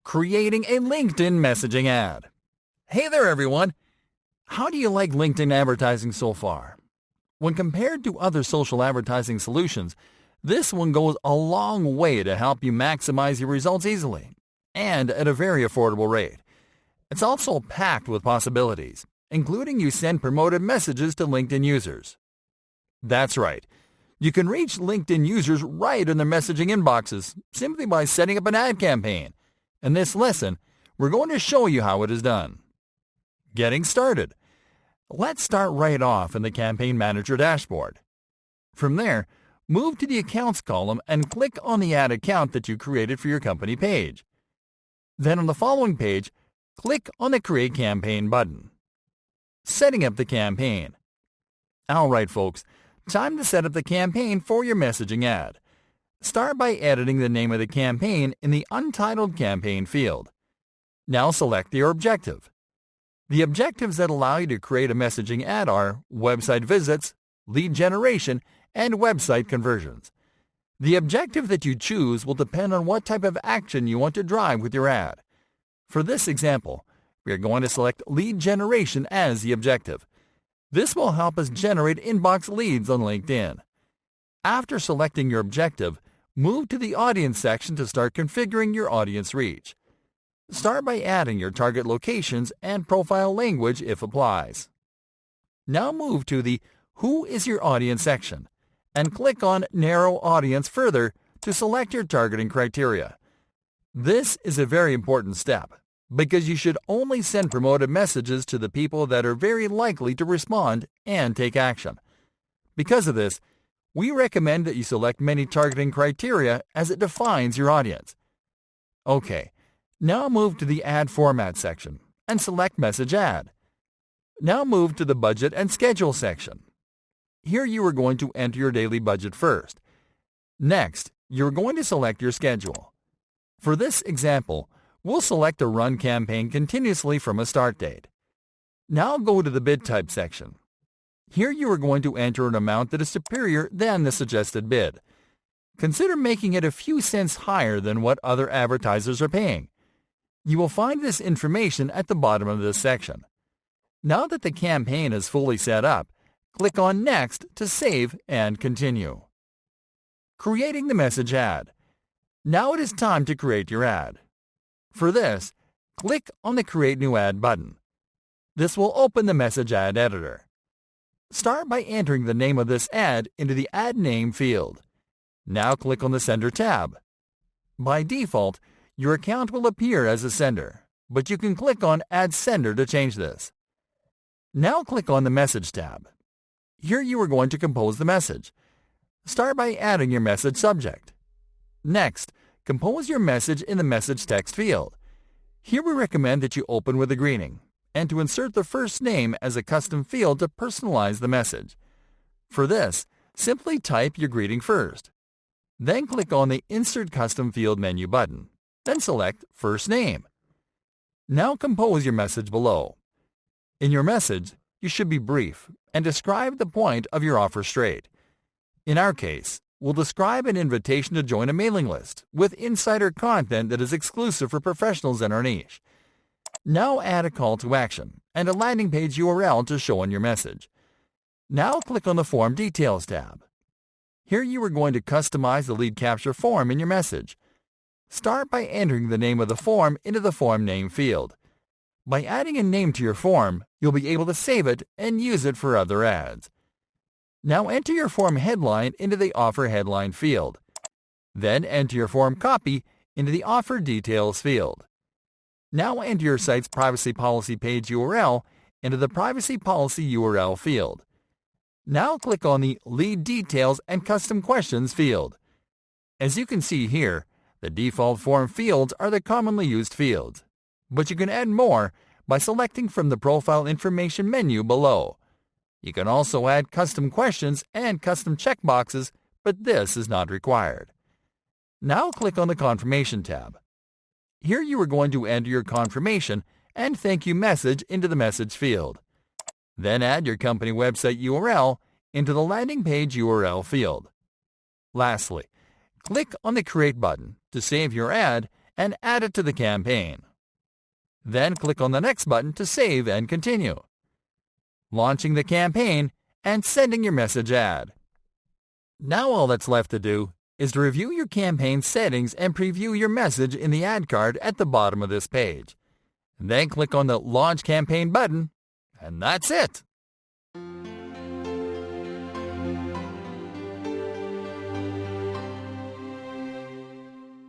Creating a LinkedIn messaging ad. Hey there everyone! How do you like LinkedIn advertising so far? When compared to other social advertising solutions, this one goes a long way to help you maximize your results easily and at a very affordable rate. It's also packed with possibilities, including you send promoted messages to LinkedIn users. That's right. You can reach LinkedIn users right in their messaging inboxes simply by setting up an ad campaign. In this lesson, we're going to show you how it is done. Getting started. Let's start right off in the Campaign Manager dashboard. From there, move to the Accounts column and click on the ad account that you created for your company page. Then on the following page, click on the Create Campaign button. Setting up the campaign. Alright folks, time to set up the campaign for your messaging ad. Start by editing the name of the campaign in the Untitled Campaign field. Now select your objective. The objectives that allow you to create a messaging ad are website visits, lead generation, and website conversions. The objective that you choose will depend on what type of action you want to drive with your ad. For this example, we are going to select lead generation as the objective. This will help us generate inbox leads on LinkedIn. After selecting your objective, move to the Audience section to start configuring your audience reach. Start by adding your target locations and profile language if applies. Now move to the Who is your audience section and click on Narrow Audience further to select your targeting criteria. This is a very important step because you should only send promoted messages to the people that are very likely to respond and take action. Because of this, we recommend that you select many targeting criteria as it defines your audience. Okay, now move to the Ad Format section and select Message Ad. Now move to the Budget and Schedule section. Here you are going to enter your daily budget first. Next, you're going to select your schedule. For this example, we'll select a run campaign continuously from a start date. Now go to the Bid Type section. Here you are going to enter an amount that is superior than the suggested bid. Consider making it a few cents higher than what other advertisers are paying. You will find this information at the bottom of this section. Now that the campaign is fully set up, click on Next to save and continue. Creating the message ad. Now it is time to create your ad. For this, click on the Create New Ad button. This will open the message ad editor. Start by entering the name of this ad into the Ad Name field. Now click on the Sender tab. By default, your account will appear as a sender, but you can click on Add Sender to change this. Now click on the Message tab. Here you are going to compose the message. Start by adding your message subject. Next, compose your message in the Message Text field. Here we recommend that you open with a greeting and to insert the first name as a custom field to personalize the message. For this, simply type your greeting first. Then click on the Insert Custom Field menu button. Then select First Name. Now compose your message below. In your message, you should be brief and describe the point of your offer straight. In our case, we'll describe an invitation to join a mailing list with insider content that is exclusive for professionals in our niche. Now add a call to action and a landing page URL to show in your message. Now click on the Form Details tab. Here you are going to customize the lead capture form in your message. Start by entering the name of the form into the Form Name field. By adding a name to your form, you'll be able to save it and use it for other ads. Now enter your form headline into the Offer Headline field. Then enter your form copy into the Offer Details field. Now enter your site's privacy policy page URL into the Privacy Policy URL field. Now click on the Lead Details and Custom Questions field. As you can see here, the default form fields are the commonly used fields, but you can add more by selecting from the Profile Information menu below. You can also add custom questions and custom checkboxes, but this is not required. Now click on the Confirmation tab. Here you are going to enter your confirmation and thank you message into the message field. Then add your company website URL into the landing page URL field. Lastly, click on the Create button to save your ad and add it to the campaign. Then click on the next button to save and continue, launching the campaign and sending your message ad. Now all that's left to do is to review your campaign settings and preview your message in the ad card at the bottom of this page. Then click on the Launch Campaign button, and that's it.